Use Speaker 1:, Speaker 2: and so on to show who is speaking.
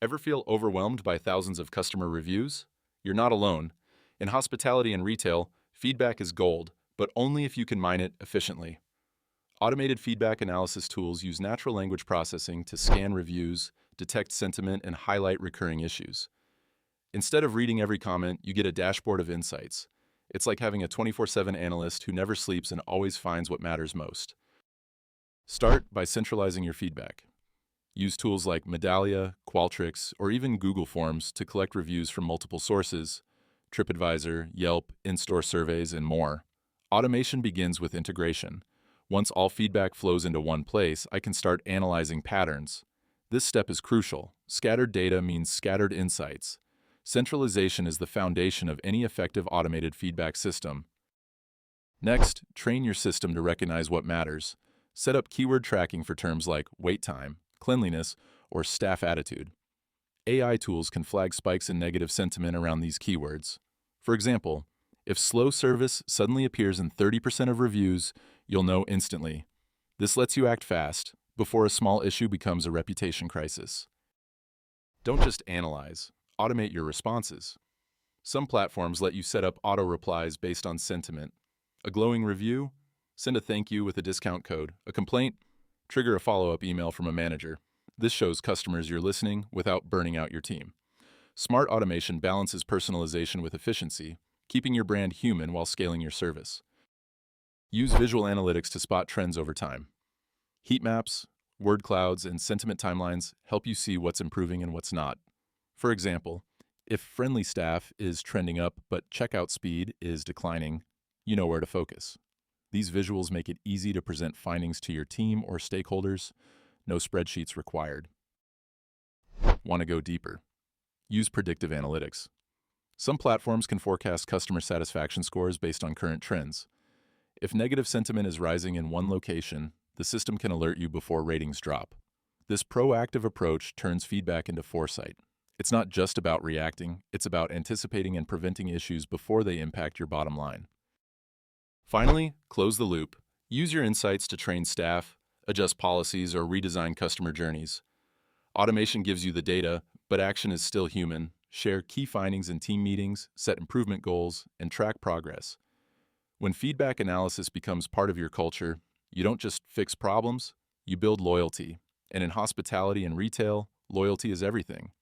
Speaker 1: Ever feel overwhelmed by thousands of customer reviews? You're not alone. In hospitality and retail, feedback is gold, but only if you can mine it efficiently. Automated feedback analysis tools use natural language processing to scan reviews, detect sentiment, and highlight recurring issues. Instead of reading every comment, you get a dashboard of insights. It's like having a 24/7 analyst who never sleeps and always finds what matters most. Start by centralizing your feedback. Use tools like Medallia, Qualtrics, or even Google Forms to collect reviews from multiple sources, TripAdvisor, Yelp, in-store surveys, and more. Automation begins with integration. Once all feedback flows into one place, I can start analyzing patterns. This step is crucial. Scattered data means scattered insights. Centralization is the foundation of any effective automated feedback system. Next, train your system to recognize what matters. Set up keyword tracking for terms like wait time, cleanliness, or staff attitude. AI tools can flag spikes in negative sentiment around these keywords. For example, if slow service suddenly appears in 30% of reviews, you'll know instantly. This lets you act fast before a small issue becomes a reputation crisis. Don't just analyze, automate your responses. Some platforms let you set up auto replies based on sentiment. A glowing review? Send a thank you with a discount code. A complaint? Trigger a follow-up email from a manager. This shows customers you're listening without burning out your team. Smart automation balances personalization with efficiency, keeping your brand human while scaling your service. Use visual analytics to spot trends over time. Heat maps, word clouds, and sentiment timelines help you see what's improving and what's not. For example, if friendly staff is trending up but checkout speed is declining, you know where to focus. These visuals make it easy to present findings to your team or stakeholders. No spreadsheets required. Want to go deeper? Use predictive analytics. Some platforms can forecast customer satisfaction scores based on current trends. If negative sentiment is rising in one location, the system can alert you before ratings drop. This proactive approach turns feedback into foresight. It's not just about reacting, it's about anticipating and preventing issues before they impact your bottom line. Finally, close the loop. Use your insights to train staff, adjust policies, or redesign customer journeys. Automation gives you the data, but action is still human. Share key findings in team meetings, set improvement goals, and track progress. When feedback analysis becomes part of your culture, you don't just fix problems, you build loyalty. And in hospitality and retail, loyalty is everything.